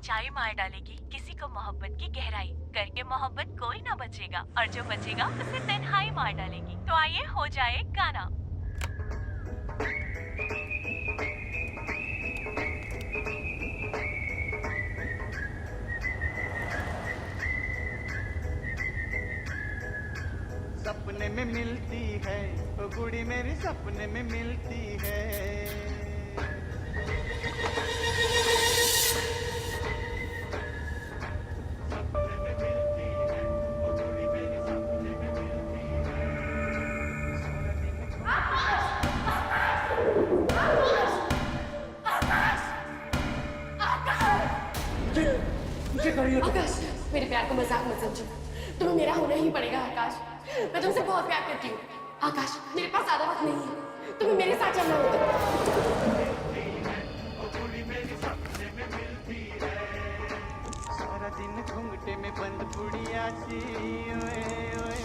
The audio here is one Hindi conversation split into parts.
सच्चाई मार डालेगी किसी को मोहब्बत की गहराई करके मोहब्बत कोई ना बचेगा और जो बचेगा उसे तन्हाई मार डालेगी। तो आइए हो जाए गाना। सपने में मिलती है वो गुड़ी मेरी सपने में मिलती है। आकाश, मेरे प्यार को मजाक मत समझो। तुम्हें मेरा होना ही पड़ेगा आकाश। मैं तुमसे बहुत प्यार करती हूँ आकाश। मेरे पास ज्यादा वक्त नहीं है, तुम्हें मेरे साथ चलना होगा। सारा दिन घूंघटे में बंद पुड़िया सी ओए ओए ओए।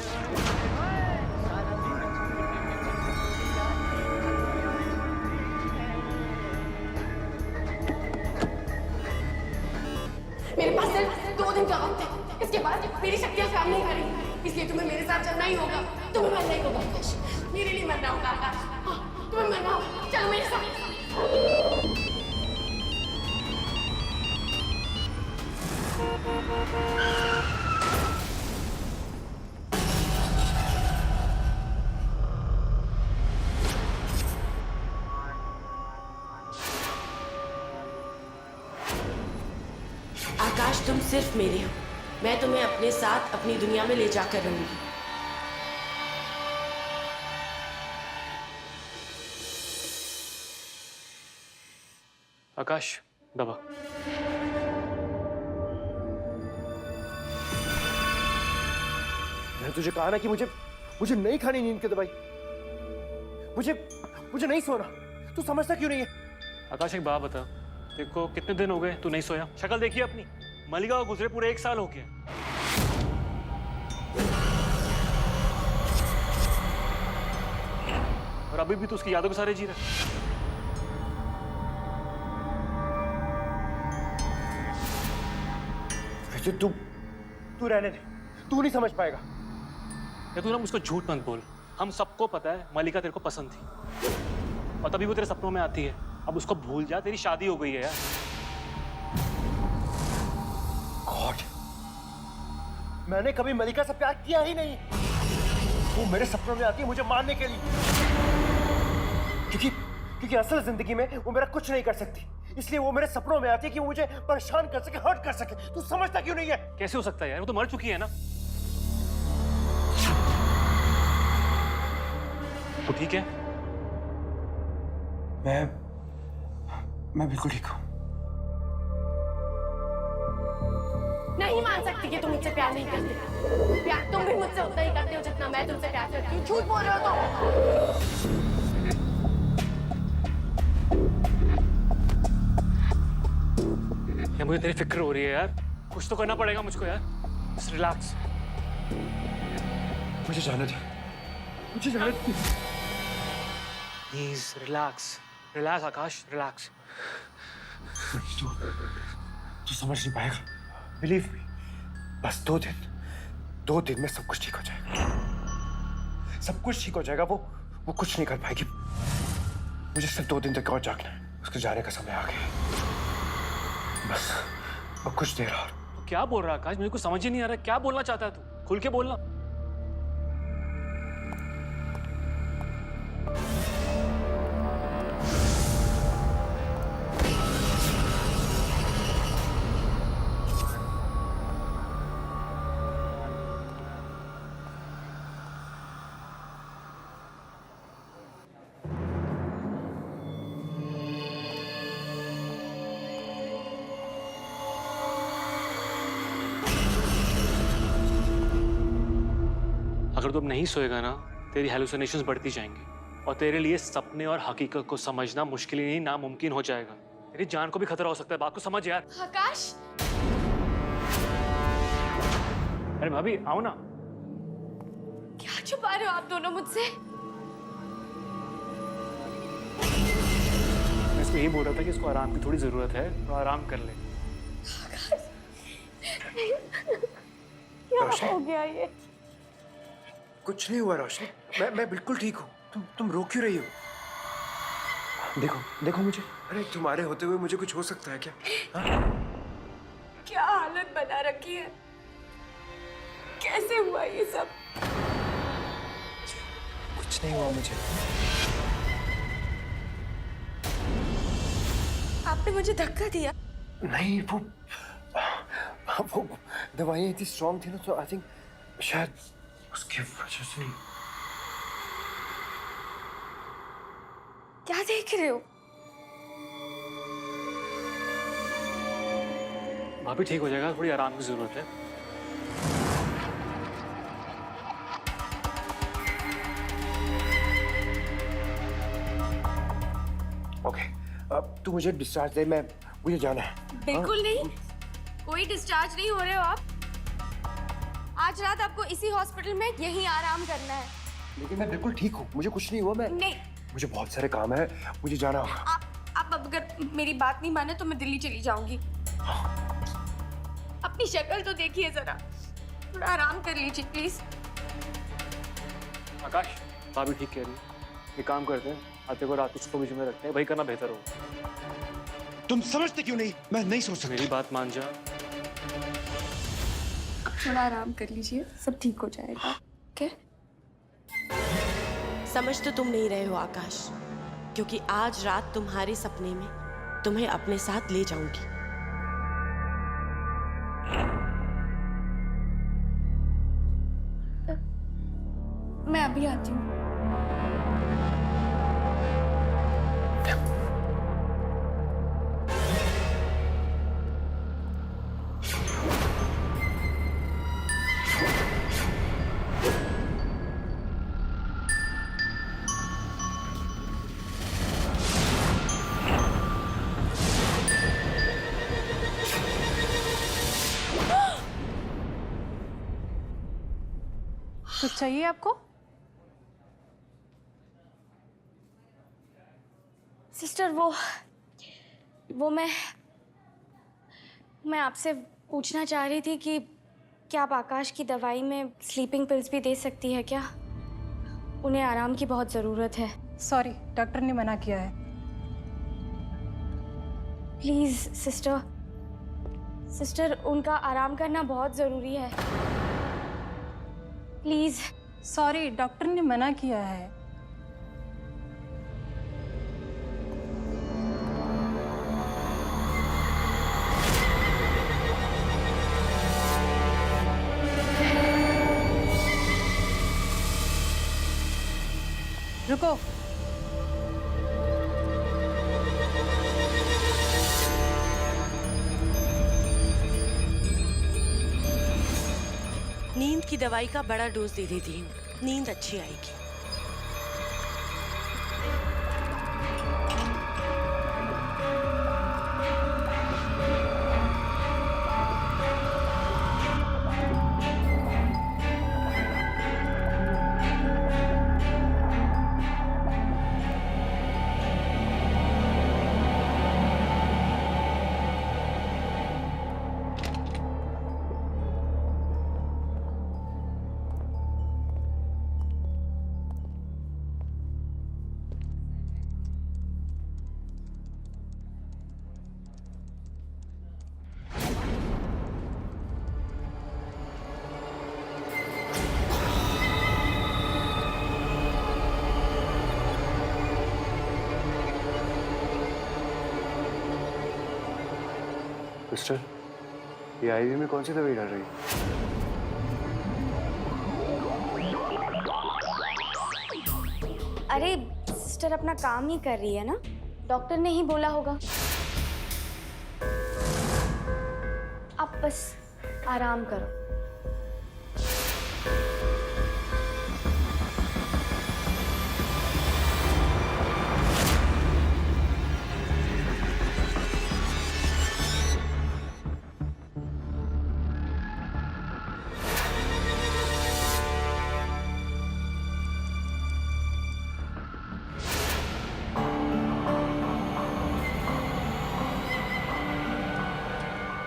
सारा दिन घूंघटे में बंद पुड़िया सी। मेरे पास सिर्फ 2 दिन का वक्त है, इसके बाद मेरी शक्तियाँ काम नहीं करेंगी, इसलिए तुम्हें मेरे साथ चलना ही होगा। तुम्हें मरना ही होगा आकाश, मेरे लिए मरना होगा आकाश। हाँ, तुम्हें मरना होगा, चलो मेरे साथ। आकाश, तुम सिर्फ मेरे हो। मैं तुम्हें अपने साथ अपनी दुनिया में ले जाकर रहूंगी। आकाश, दवा। मैंने तुझे कहा ना कि मुझे नहीं खानी नींद की दवाई। मुझे नहीं सोना। तू समझता क्यों नहीं है? आकाश, एक बात बता, देखो कितने दिन हो गए तू नहीं सोया? शक्ल देखिए अपनी। मलिका को गुजरे पूरे 1 साल हो गया। और अभी भी तू उसकी यादों के सारे जी रहा। तू रहने दे, तू नहीं समझ पाएगा। या तू ना मुझको झूठ मत बोल। हम सबको पता है मलिका तेरे को पसंद थी और तभी वो तेरे सपनों में आती है। अब उसको भूल जा, तेरी शादी हो गई है यार। गॉड, मैंने कभी मलिका से प्यार किया ही नहीं। वो मेरे सपनों में आती है मुझे मारने के लिए, क्योंकि असल जिंदगी में वो मेरा कुछ नहीं कर सकती, इसलिए वो मेरे सपनों में आती है कि वो मुझे परेशान कर सके, हर्ट कर सके। तू समझता क्यों नहीं है? कैसे हो सकता है यार? वो तो मर चुकी है ना। तो ठीक है? मैं बिल्कुल ठीक हूँ। नहीं मान सकती कि तुम मुझसे प्यार नहीं करते। प्यार तुम भी मुझसे उतना ही करते हो जितना मैं तुमसे प्यार करती हूँ। झूठ बोल रहे हो तो। मुझे तेरी फिक्र हो रही है यार। कुछ तो करना पड़ेगा मुझको यार। Just relax। मुझे जाने दे, मुझे जाने दे। Please relax, relax Akash, relax। तू समझ नहीं पाएगा। Believe me, बस 2 दिन में सब कुछ ठीक हो जाएगा। सब कुछ ठीक हो जाएगा। वो कुछ नहीं कर पाएगी। मुझे सिर्फ 2 दिन तक और जागना है। उसके जाने का समय आ गया। बस अब कुछ देर और। तो क्या बोल रहा है आकाश? मुझे कुछ समझ ही नहीं आ रहा। क्या बोलना चाहता है तू? खुल के बोलना। अगर तुम नहीं सोएगा ना, तेरी हेलुसिनेशंस बढ़ती जाएंगी और तेरे लिए सपने और हकीकत को समझना मुश्किल ही नहीं नामुमकिन हो जाएगा। तेरी जान को भी खतरा हो सकता है। बात को समझ यार। आकाश, अरे भाभी आओ ना। क्या छुपा रहे हो आप दोनों मुझसे? मैं इसको यही बोल रहा था कि इसको आराम की थोड़ी जरूरत है, तो आराम कर ले। क्या रोशनी? हो गया ये? कुछ नहीं हुआ रोशनी, मैं बिल्कुल ठीक हूँ। तुम रो क्यों रही हो? देखो देखो मुझे। अरे तुम्हारे होते हुए मुझे कुछ हो सकता है क्या? हाँ? क्या हालत बना रखी है? कैसे हुआ ये सब? कुछ नहीं हुआ मुझे। आपने मुझे धक्का दिया? नहीं, वो दवाइयाँ इतनी स्ट्रॉन्ग थी ना, तो आई थिंक शायद उसकी वजह से। क्या देख रहे हो? भाभी ठीक हो जाएगा, थोड़ी आराम की जरूरत है। ओके, अब तू मुझे डिस्चार्ज दे, मुझे जाना है। बिल्कुल नहीं, कोई डिस्चार्ज नहीं हो रहे हो आप। आज रात आपको इसी हॉस्पिटल में यहीं आराम करना है। लेकिन मैं बिल्कुल ठीक हूँ, मुझे कुछ नहीं हुआ। नहीं, मुझे बहुत सारे काम है, मुझे जाना होगा। आप अगर मेरी बात नहीं माने तो मैं दिल्ली चली जाऊंगी। अपनी शक्ल तो देखिए जरा, थोड़ा आराम कर लीजिए प्लीज। आकाश, भाभी ठीक कह रही है। एक काम करते हैं, आते को रात को बीच में रखते हैं, वही करना बेहतर होगा। तुम समझते क्यों नहीं? मैं नहीं सोच सकता। मेरी बात मान जा। थोड़ा आराम कर लीजिए, सब ठीक हो जाएगा। ओके? समझ तो तुम नहीं रहे हो आकाश, क्योंकि आज रात तुम्हारे सपने में तुम्हें अपने साथ ले जाऊंगी। मैं अभी आती हूँ। कुछ चाहिए आपको? सिस्टर, वो मैं आपसे पूछना चाह रही थी कि क्या आप आकाश की दवाई में स्लीपिंग पिल्स भी दे सकती है क्या? उन्हें आराम की बहुत ज़रूरत है। सॉरी, डॉक्टर ने मना किया है। प्लीज़ सिस्टर, उनका आराम करना बहुत ज़रूरी है। प्लीज़। सॉरी, डॉक्टर ने मना किया है। रुको। नींद की दवाई का बड़ा डोज दे देती हूँ, नींद अच्छी आएगी। सिस्टर, ये आईवी में कौन सी दवाई डाल रही है? अरे सिस्टर अपना काम ही कर रही है ना, डॉक्टर ने ही बोला होगा। आप बस आराम करो।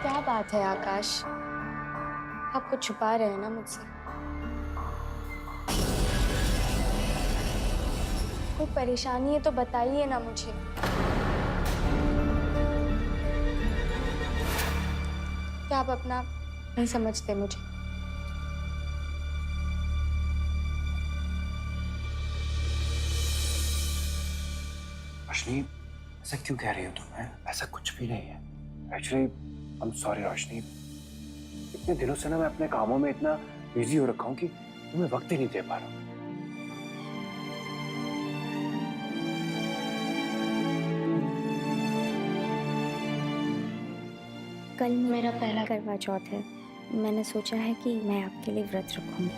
क्या बात है आकाश? आप कुछ छुपा रहे हैं ना मुझसे? कोई परेशानी है तो बताइए ना मुझे। क्या आप अपना नहीं समझते मुझे? रोशनी, ऐसा क्यों कह रही हो तुम? हैं? ऐसा कुछ भी नहीं है। एक्चुअली आई एम सॉरी रोशनी, इतने दिनों से ना मैं अपने कामों में इतना बिजी हो रखा हूँ कि तुम्हें वक्त ही नहीं दे पा रहा हूँ। कल मेरा पहला करवा चौथ है। मैंने सोचा है कि मैं आपके लिए व्रत रखूंगी।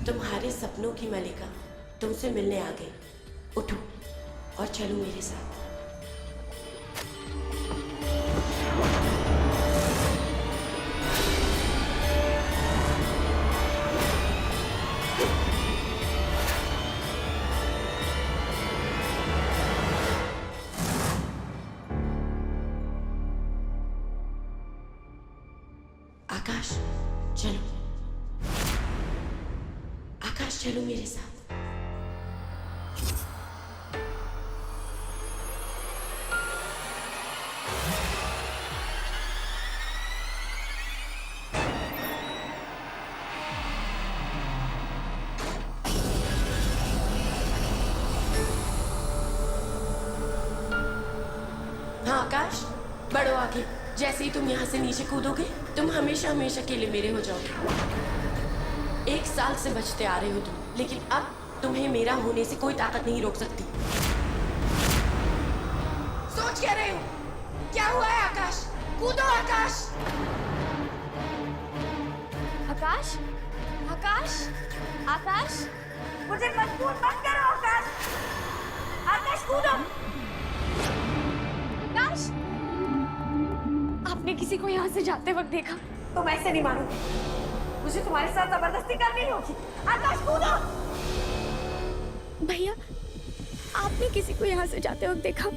तुम्हारे सपनों की मलिका तुमसे मिलने आ गई। उठो और चलो मेरे साथ। आकाश चलो, आकाश चलो मेरे साथ। हाँ आकाश, बढ़ो आगे। जैसे ही तुम यहाँ से नीचे कूदोगे तुम हमेशा हमेशा के लिए मेरे हो जाओगे। 1 साल से बचते आ रहे हो तुम, लेकिन अब तुम्हें मेरा होने से कोई ताकत नहीं रोक सकती। सोच क्या रहे हो? क्या हुआ है आकाश? कूदो आकाश। आकाश, आकाश, आकाश, मुझे मजबूर मत करो आकाश। आकाश कूदो। आकाश, आपने किसी को यहाँ से जाते वक्त देखा? तुम ऐसे नहीं मानोगे, मुझे तुम्हारे साथ जबरदस्ती करनी होगी। आकाश कूदो। भैया, आपने किसी को यहाँ से जाते वक्त देखा?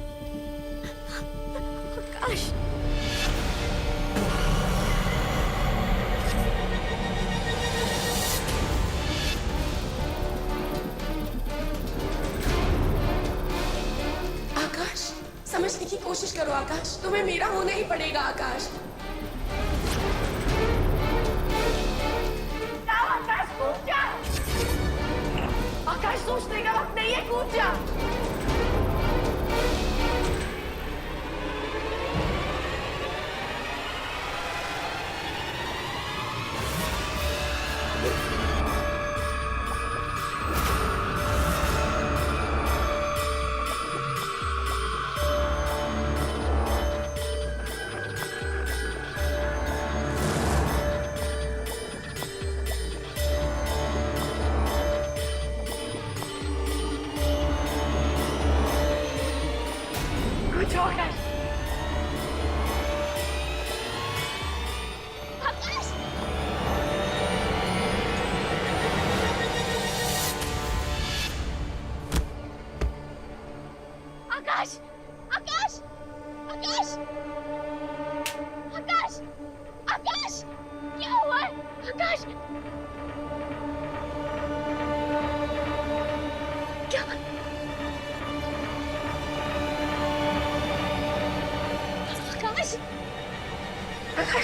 आकाश, आकाश समझने की कोशिश करो आकाश, तुम्हें मेरा होना ही पड़ेगा आकाश। आकाश कूद जा। आकाश सोचने का वक्त नहीं है, कूद जा। क्या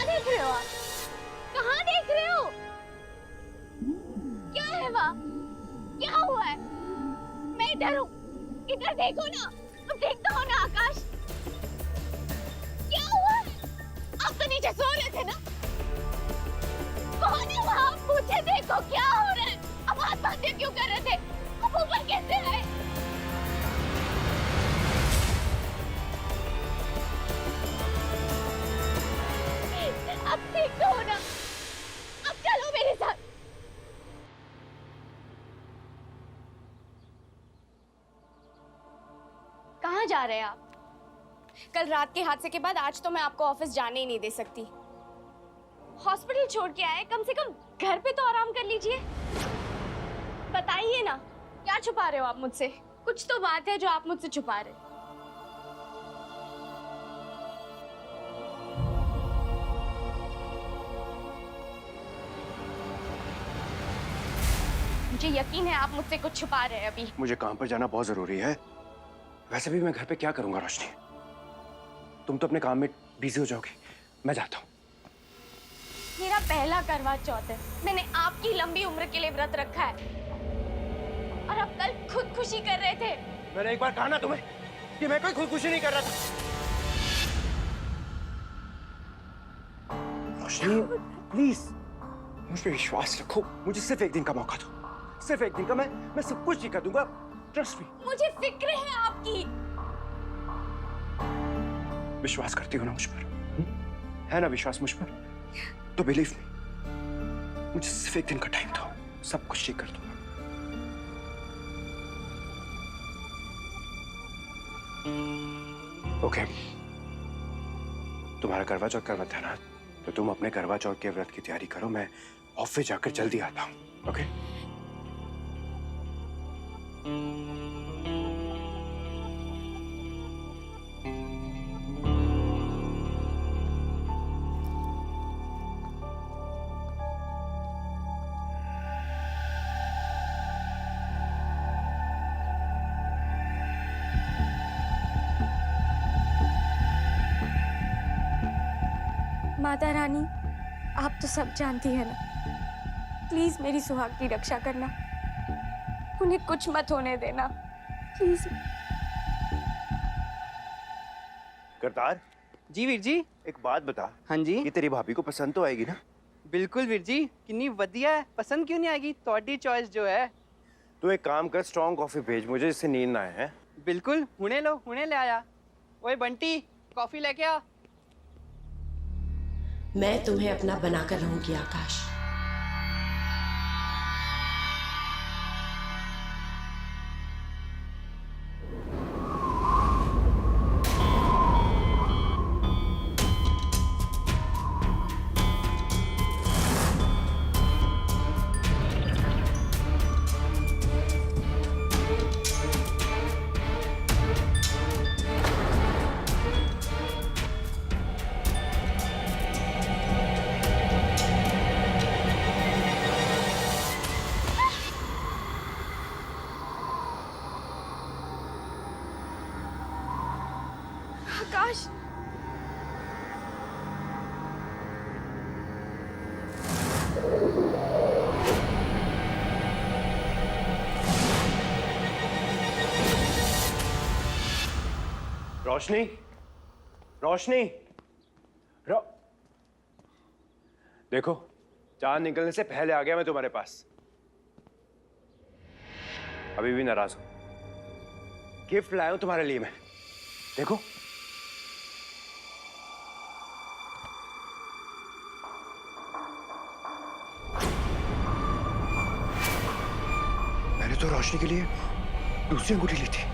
देख रहे हो आप? कहाँ देख रहे हो? क्या है वहाँ? क्या हुआ है? मैं इधर हूँ, इधर देखो ना, तुम देखते हो ना आकाश? क्या हुआ है? आप तो नीचे सो रहे थे ना? कौन है वहाँ? पूछे देखो क्या हो रहा है? अब आत्महत्या क्यों कर रहे थे? अब ऊपर कैसे आए? अब ठीक तो हो ना? अब चलो मेरे साथ। कहाँ जा रहे हैं आप? कल रात के हादसे के बाद आज तो मैं आपको ऑफिस जाने ही नहीं दे सकती। हॉस्पिटल छोड़ के आए, कम से कम घर पे तो आराम कर लीजिए। बताइए ना, क्या छुपा रहे हो आप मुझसे? कुछ तो बात है जो आप मुझसे छुपा रहे हो। मुझे यकीन है आप मुझसे कुछ छुपा रहे हैं अभी। मुझे काम पर जाना बहुत जरूरी है। वैसे भी मैं घर पे क्या करूंगा रोशनी? तुम तो अपने काम में बिजी हो जाओगी। मैं जाता हूँ। मेरा पहला करवा चौथ है। मैंने आपकी लंबी उम्र के लिए व्रत रखा है। और अब कल खुदकुशी कर रहे थे। मैंने एक बार कहा ना तुम्हें कि मैं कोई खुदकुशी नहीं कर रहा था। रोशनी प्लीज मुझ पे विश्वास रखो। मुझे सिर्फ एक दिन का मौका दो। सिर्फ एक दिन का। मैं सब कुछ ठीक कर दूंगा। Trust me. मुझे फिक्र है आपकी। विश्वास करती हो ना मुझ पर? है ना विश्वास मुझ पर? तो बिलीव मी, मुझे सिर्फ एक दिन का टाइम दो। सब कुछ ठीक कर दूंगा। ओके तुम्हारा करवा चौथ का व्रत है ना, तो तुम अपने करवा चौथ के व्रत की तैयारी करो। मैं ऑफिस जाकर जल्दी आता हूँ। ओके माता रानी, आप तो सब जानती है ना। प्लीज मेरी सुहाग की रक्षा करना। उन्हें कुछ मत होने देना, प्लीज। करतार जी वीर जी। एक बात बता। हाँ जी। ये तेरी भाभी को पसंद तो आएगी ना? बिल्कुल वीर जी, कितनी वधिया है। पसंद क्यों नहीं आएगी? थोड़ी चॉइस जो है। तू एक काम कर, स्ट्रॉन्ग कॉफी भेज मुझे, जिससे नींद ना आए। हैं? बिल्कुल, हुने लो, हुने ले आया। ओए बंटी, कॉफी लेके आ। मैं तुम्हें अपना बनाकर रहूंगी आकाश। आकाश, रोशनी, रोशनी, देखो चांद निकलने से पहले आ गया मैं तुम्हारे पास। अभी भी नाराज हो? गिफ्ट लाया हूं तुम्हारे लिए मैं। देखो मैंने तो रोशनी के लिए दूसरी अंगूठी ली थी।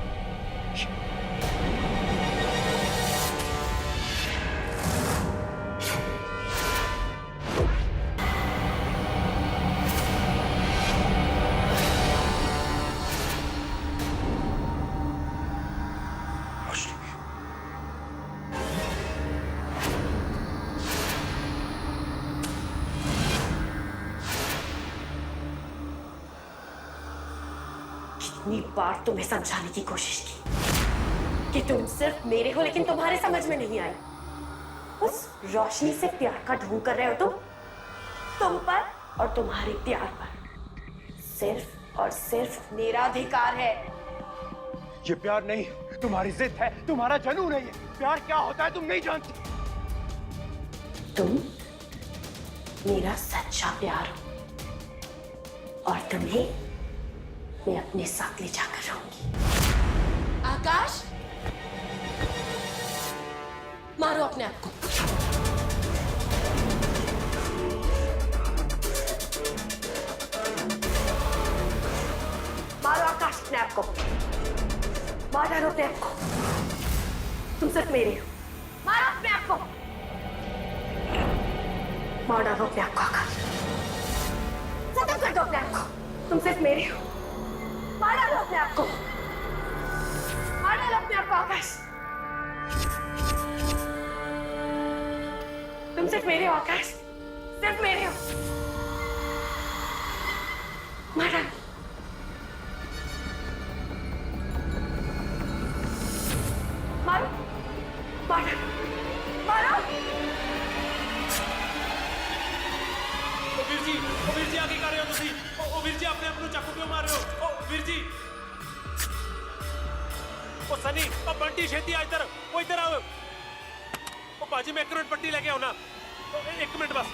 कितनी बार तुम्हें समझाने की कोशिश की कि तुम सिर्फ मेरे हो, लेकिन तुम्हारे समझ में नहीं आया। उस रोशनी से प्यार का ढोंग कर रहे हो तुम पर और तुम्हारे प्यार पर सिर्फ और सिर्फ मेरा अधिकार है। ये प्यार नहीं, तुम्हारी जिद है, तुम्हारा जुनून है। ये प्यार क्या होता है तुम नहीं जानती। तुम मेरा सच्चा प्यार हो और तुम्हें मैं अपने साथ ले जाकर रहूंगी। आकाश, मारो अपने आप को। मारो आकाश अपने आप को, मार डालो अपने आप को। तुम सिर्फ मेरे हो। मारो अपने आप को, मार डालो अपने आप को। आकाश, खत्म कर दो अपने आप को। तुम सिर्फ मेरे हो। मार डालो अपने आप को, मार डालो अपने आप को। आकाश, तुम सिर्फ मेरे हो। आकाश, सिर्फ मेरे हो। मार डालो। मारो, मारो, मारो। ਵੀਰ ਜੀ ਆ ਕੀ ਕਰ ਰਹੇ ਹੋ ਤੁਸੀਂ? ਉਹ ਵੀਰ ਜੀ ਆਪਣੇ ਆਪ ਨੂੰ ਚਾਕੂ ਕਿਉਂ ਮਾਰ ਰਹੇ ਹੋ? ਉਹ ਵੀਰ ਜੀ, ਉਹ ਸਨੀ, ਉਹ ਬੰਟੀ ਛੇਤੀ ਆ ਇੱਧਰ, ਉਹ ਇੱਧਰ ਆਓ। ਉਹ ਬਾਜੀ ਮੈਂ 1 ਮਿੰਟ ਪੱਟੀ ਲੈ ਕੇ ਆਉਣਾ। ਉਹ 1 ਮਿੰਟ ਬਸ।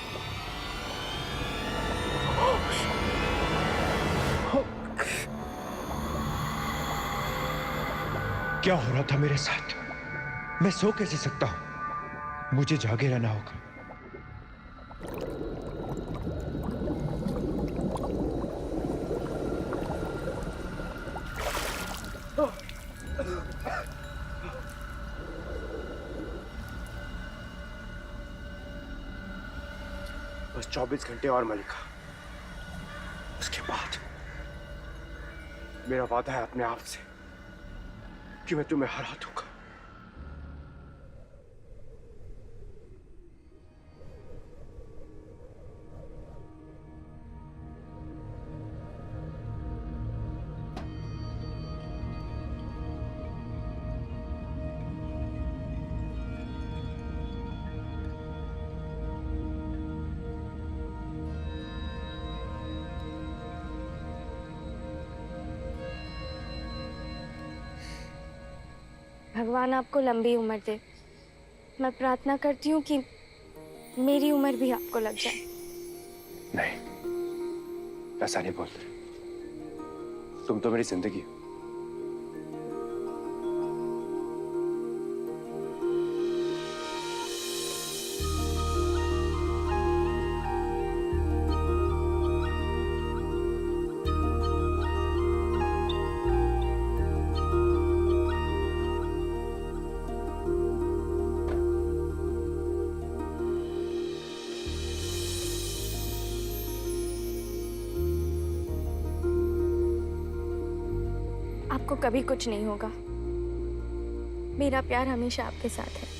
क्या हो रहा था मेरे साथ? मैं सो कैसे सकता हूं? मुझे जागे रहना होगा। बस 24 घंटे और मलिका, उसके बाद मेरा वादा है अपने आप से कि मैं तुम्हें हरा दूंगा। भगवान आपको लंबी उम्र दे। मैं प्रार्थना करती हूँ कि मेरी उम्र भी आपको लग जाए। नहीं, ऐसा नहीं बोलते। तुम तो मेरी जिंदगी हो। आपको कभी कुछ नहीं होगा। मेरा प्यार हमेशा आपके साथ है।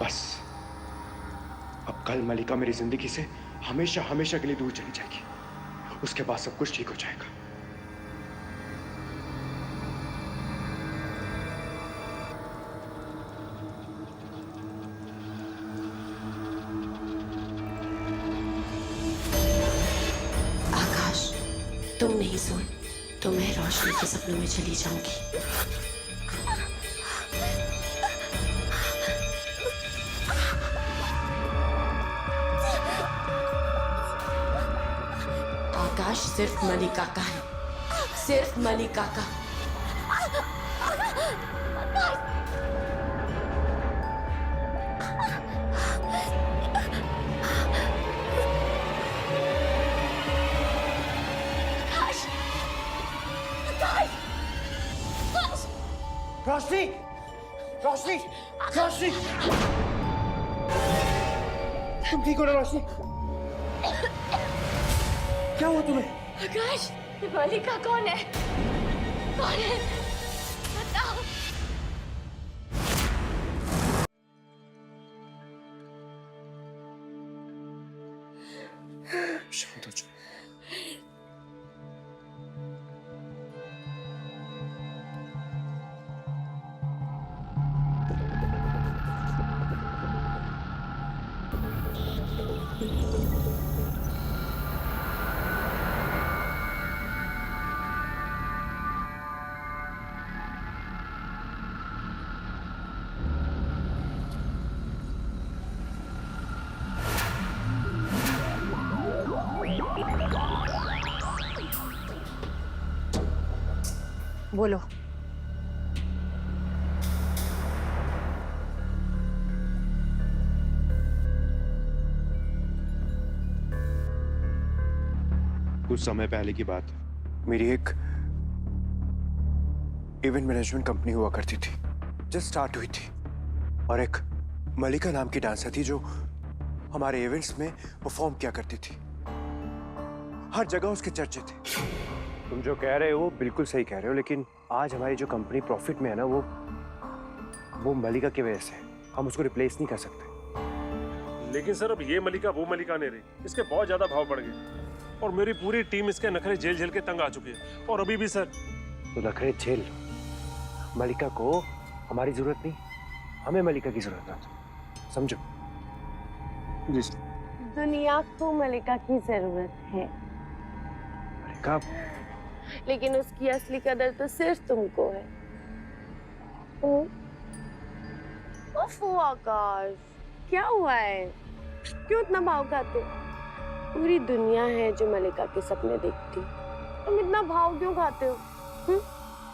बस अब कल मलिका मेरी जिंदगी से हमेशा हमेशा के लिए दूर चली जाएगी। उसके बाद सब कुछ ठीक हो जाएगा। आकाश, तुम नहीं सोए तो मैं रोशनी के सपनों में चली जाऊंगी। आकाश सिर्फ मलिका का है, सिर्फ मलिका का। रोशनी, रोशनी, रोशनी, तुम ठीक हो ना रोशनी? क्या हुआ तुम्हें? आकाश, ये मलिका कौन है? कौन है? बताओ। शांत हो जाओ। बोलो। कुछ समय पहले की बात है। मेरी एक इवेंट मैनेजमेंट कंपनी हुआ करती थी, जस्ट स्टार्ट हुई थी, और एक मलिका नाम की डांसर थी जो हमारे इवेंट्स में परफॉर्म किया करती थी। हर जगह उसके चर्चे थे। तुम जो कह रहे हो बिल्कुल सही कह रहे हो, लेकिन आज हमारी जो कंपनी प्रॉफिट में है ना, वो मलिका की वजह से। हम उसको रिप्लेस नहीं कर सकते। लेकिन सर अब ये मलिका वो मलिका नहीं रही, इसके बहुत ज्यादा भाव बढ़ गए और मेरी पूरी टीम इसके नखरे झेल झेल के तंग आ चुकी है। और अभी भी सर। तो नखरे झेल, मलिका को हमारी जरूरत नहीं, हमें मलिका की जरूरत है, समझो? जी दुनिया को मलिका की जरूरत है, मलिका, लेकिन उसकी असली कदर तो सिर्फ तुमको है। ओफो आकाश, क्या हुआ है? क्यों इतना भाव खाते हो? पूरी दुनिया है जो मलिका के सपने देखती, तुम इतना भाव क्यों खाते हो?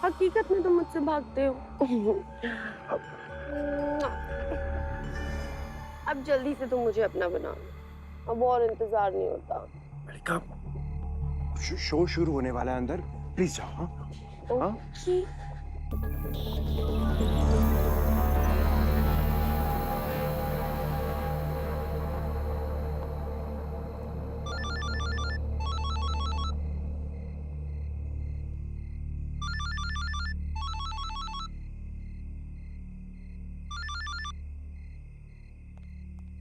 हकीकत में तुम मुझसे भागते हो। अब जल्दी से तुम मुझे अपना बना लो, अब और इंतजार नहीं होता। मलिका, शो शुरू होने वाला है अंदर, प्लीज जाओ। हाँ? ओके।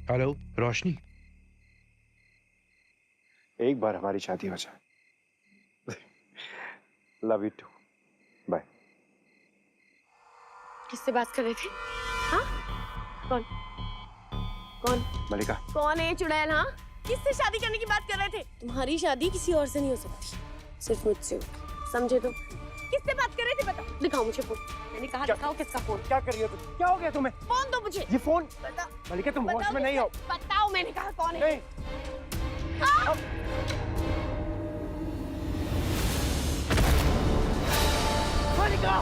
हेलो रोशनी, एक बार हमारी शादी हो जाए। Love you too, bye. किससे बात कर रहे थे? हाँ? कौन? कौन? मलिका। कौन है चुड़ैल? हाँ? किससे शादी करने की बात कर रहे थे? तुम्हारी शादी किसी और से नहीं हो सकती, सिर्फ मुझसे होगी, समझे तुम? किससे बात कर रहे थे बताओ? दिखाओ मुझे फोन। मैंने कहा दिखाओ किसका फोन। क्या कर रही हो तुम? क्या हो गया तुम्हें? फोन दो मुझे। ये फोन। बताओ। मलिका तुम होश में नहीं हो। बताओ, मैंने कहा कौन है? नहीं। मलिका!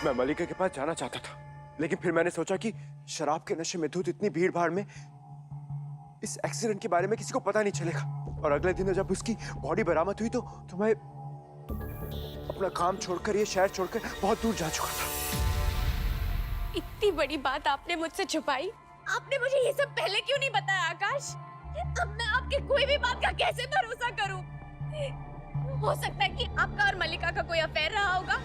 मैं मलिका के पास जाना चाहता था, लेकिन फिर मैंने सोचा कि शराब के नशे में धुत इतनी भीड़ भाड़ में इस एक्सीडेंट के बारे में किसी को पता नहीं चलेगा। और अगले दिन जब उसकी बॉडी बरामद हुई तो मैं अपना काम छोड़कर, ये शहर छोड़कर बहुत दूर जा चुका था। इतनी बड़ी बात आपने मुझसे छुपाई। आपने मुझे ये सब पहले क्यों नहीं बताया आकाश? अब मैं आपके कोई भी बात का कैसे भरोसा करूं? हो सकता है कि आपका और मल्लिका का कोई अफेयर रहा होगा।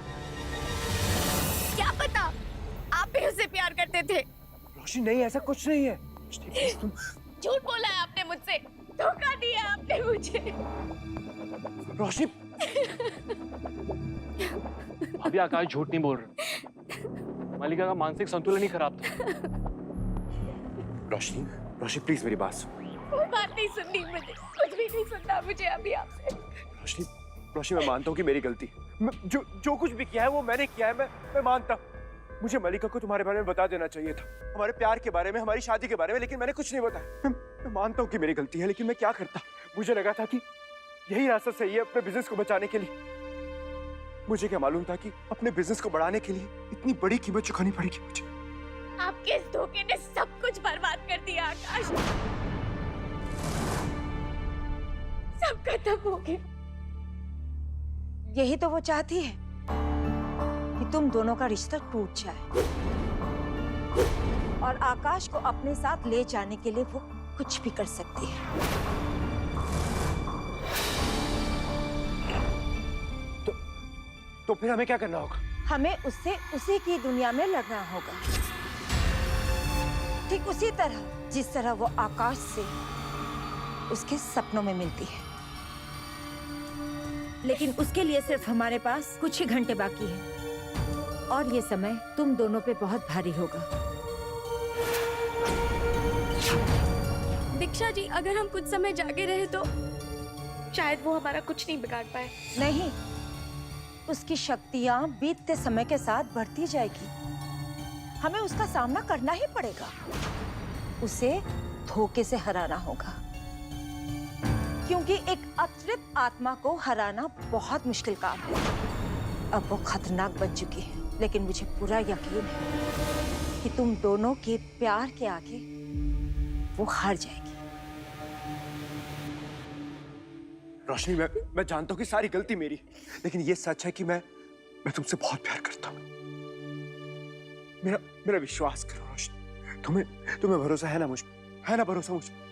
क्या पता आप भी उससे प्यार करते थे। रोशनी नहीं, ऐसा कुछ नहीं है। रोशनी प्लीज तुम। झूठ बोला है आपने मुझसे, धोखा दिया है आपने मुझे। रोशनी अभी आकाश झूठ नहीं बोल रहा। मल्लिका का मानसिक संतुलन ही खराब था। रोशनी, रोशनी प्लीज मेरी बात सुन। कोई बात नहीं सुननी मुझे, कुछ भी नहीं सुनना मुझे अभी आपसे। रोशनी, रोशनी मैं मानता हूँ कि मेरी गलती है। जो कुछ भी किया है वो मैंने किया है। मैं मानता हूँ। मुझे मल्लिका को तुम्हारे बारे में बता देना चाहिए था, हमारे प्यार के बारे में, हमारी शादी के बारे में, लेकिन मैंने कुछ नहीं बताया। मैं मानता हूँ कि मेरी गलती है, लेकिन मैं क्या करता। मुझे लगा था कि यही रास्ता सही है अपने बिजनेस को बचाने के लिए। मुझे क्या मालूम था कि अपने बिजनेस को बढ़ाने के लिए इतनी बड़ी कीमत चुकानी पड़ेगी मुझे। आपके इस धोखे ने सब कुछ बर्बाद कर दिया आकाश। सब खत्म हो गया। यही तो वो चाहती है कि तुम दोनों का रिश्ता टूट जाए, और आकाश को अपने साथ ले जाने के लिए वो कुछ भी कर सकती है। तो फिर हमें क्या करना होगा? हमें उससे उसी की दुनिया में लड़ना होगा, ठीक उसी तरह जिस तरह वो आकाश से उसके सपनों में मिलती है। लेकिन उसके लिए सिर्फ हमारे पास कुछ ही घंटे बाकी हैं, और ये समय तुम दोनों पे बहुत भारी होगा। दीक्षा जी, अगर हम कुछ समय जागे रहे तो शायद वो हमारा कुछ नहीं बिगाड़ पाए। नहीं, उसकी शक्तियां बीतते समय के साथ बढ़ती जाएगी। हमें उसका सामना करना ही पड़ेगा। उसे धोखे से हराना होगा, क्योंकि एक अतृप्त आत्मा को हराना बहुत मुश्किल काम है। अब वो खतरनाक बन चुकी है, लेकिन मुझे पूरा यकीन है कि तुम दोनों के प्यार के आगे वो हार जाएगी। रोशनी, मैं जानता हूँ कि सारी गलती मेरी, लेकिन ये सच है कि मैं तुमसे बहुत प्यार करता हूँ। मेरा विश्वास करो रोशनी। तुम्हें भरोसा है ना मुझ पर? है ना भरोसा मुझ पर?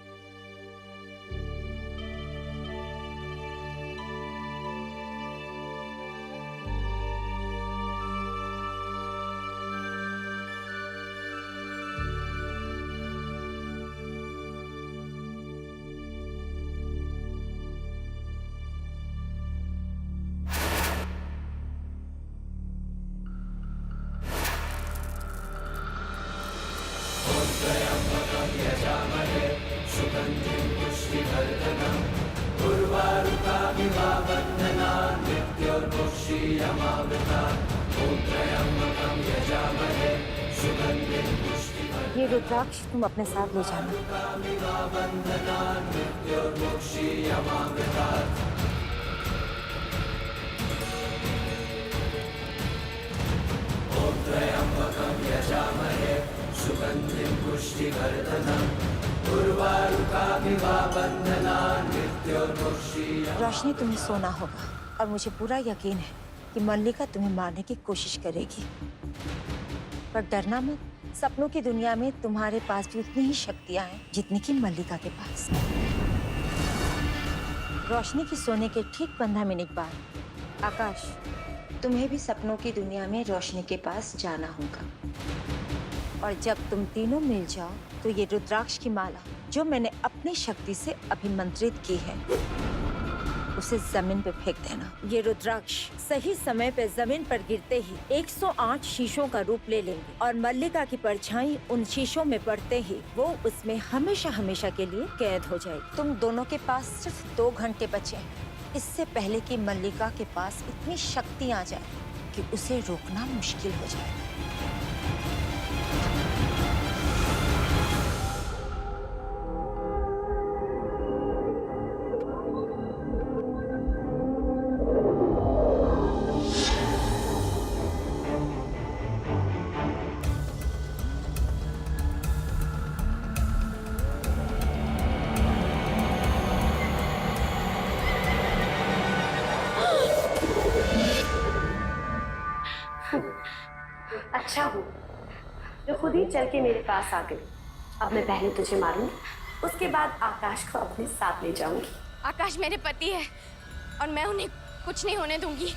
ये रुद्राक्ष तुम अपने साथ ले जाना। रोशनी, तुम्हें सोना होगा, और मुझे पूरा यकीन है कि मल्लिका तुम्हें मारने की कोशिश करेगी। पर डरना मत, सपनों की दुनिया में तुम्हारे पास भी उतनी ही शक्तियां हैं जितनी कि मल्लिका के पास। रोशनी के सोने के ठीक 15 मिनट बाद आकाश, तुम्हें भी सपनों की दुनिया में रोशनी के पास जाना होगा, और जब तुम तीनों मिल जाओ तो ये रुद्राक्ष की माला जो मैंने अपनी शक्ति से अभिमंत्रित की है, उसे जमीन पे फेंक देना। ये रुद्राक्ष सही समय पे जमीन पर गिरते ही 108 शीशों का रूप ले लेंगे, और मल्लिका की परछाई उन शीशों में पड़ते ही वो उसमें हमेशा हमेशा के लिए कैद हो जाएगी। तुम दोनों के पास सिर्फ 2 घंटे बचे हैं, इससे पहले कि मल्लिका के पास इतनी शक्ति आ जाए कि उसे रोकना मुश्किल हो जाए। अच्छा हो जो खुद ही चल के मेरे पास आ गई। अब मैं पहले तुझे मारूंगी, उसके बाद आकाश को अपने साथ ले जाऊंगी। आकाश मेरे पति है, और मैं उन्हें कुछ नहीं होने दूंगी।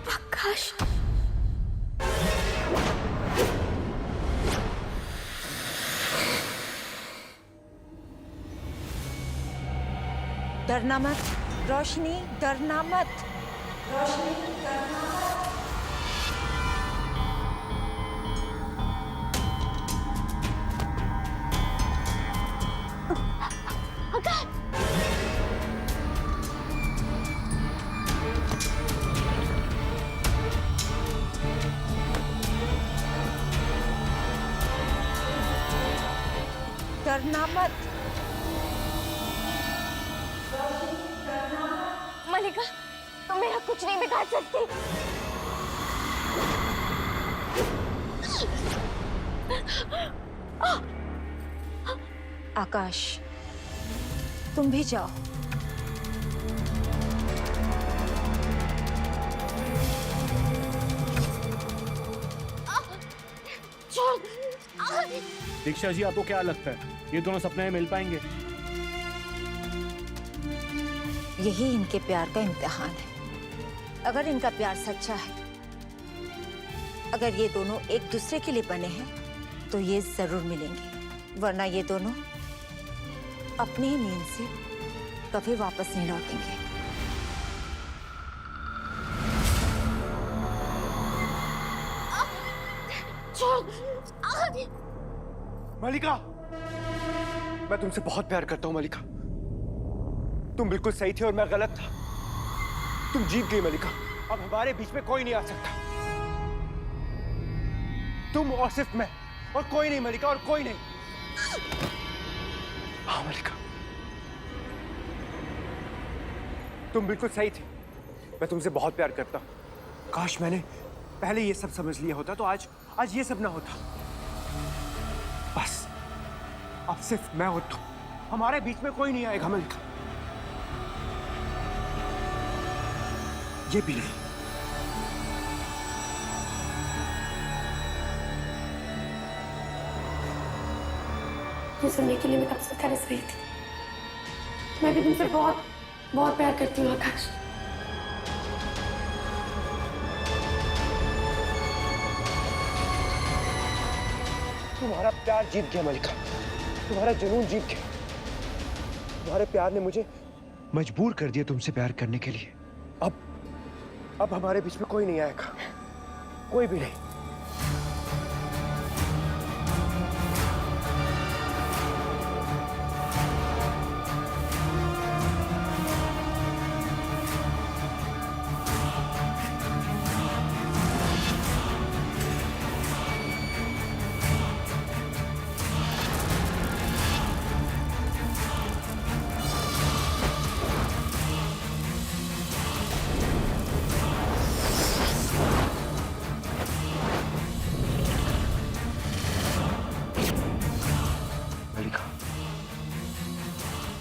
आकाश, डरना मत रोशनी, डरना मत रोशनी, डरना मत। डरना मत मलिका, तुम मेरा कुछ नहीं बिगाड़ सकती। आकाश, तुम भी जाओ। दीक्षा जी, आपको क्या लगता है ये दोनों सपने में मिल पाएंगे? यही इनके प्यार का इम्तिहान है। अगर इनका प्यार सच्चा है, अगर ये दोनों एक दूसरे के लिए बने हैं, तो ये जरूर मिलेंगे, वरना ये दोनों अपनी ही नींद से कभी वापस नहीं लौटेंगे। मलिका, मैं तुमसे बहुत प्यार करता हूं मलिका। तुम बिल्कुल सही थे और मैं गलत था। तुम जीत गई मलिका। अब हमारे बीच में कोई नहीं आ सकता। तुम और सिर्फ मैं, और कोई नहीं मलिका, और कोई नहीं। हाँ मलिका, तुम बिल्कुल सही थी। मैं तुमसे बहुत प्यार करता हूं। काश मैंने पहले ये सब समझ लिया होता तो आज ये सब ना होता। बस अब सिर्फ मैं और तुम, हमारे बीच में कोई नहीं आएगा मलिका। ये भी नहीं। ये सुनने के लिए मैं कब से तरस रही थी। मैं भी तुमसे बहुत बहुत प्यार करती हूँ आकाश। तुम्हारा प्यार जीत गया मलिका, तुम्हारा जुनून जीत गया। तुम्हारे प्यार ने मुझे मजबूर कर दिया तुमसे प्यार करने के लिए। अब हमारे बीच में कोई नहीं आएगा, कोई भी नहीं।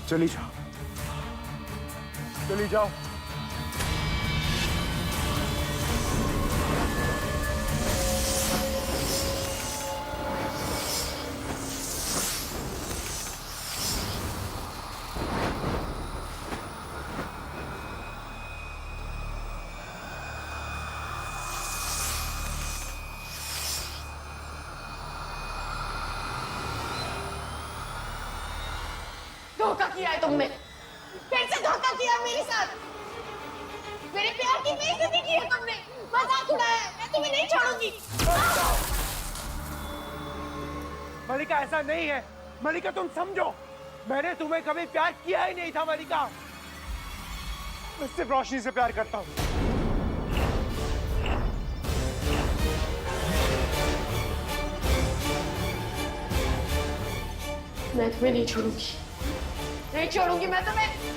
चली जाओ, चली जाओ। धोखा किया है तुमने, फिर से धोखा किया है मेरे साथ। मेरे प्यार की बेइज्जती की है तुमने, मजाक उड़ाया है। मैं तुम्हें नहीं छोड़ूंगी। मलिका ऐसा नहीं है। मलिका तुम समझो, मैंने तुम्हें कभी प्यार किया ही नहीं था मलिका। मैं सिर्फ रोशनी से प्यार करता हूँ। मैं तुम्हें नहीं छोड़ूंगी, नहीं छोड़ूंगी मैं तुम्हें।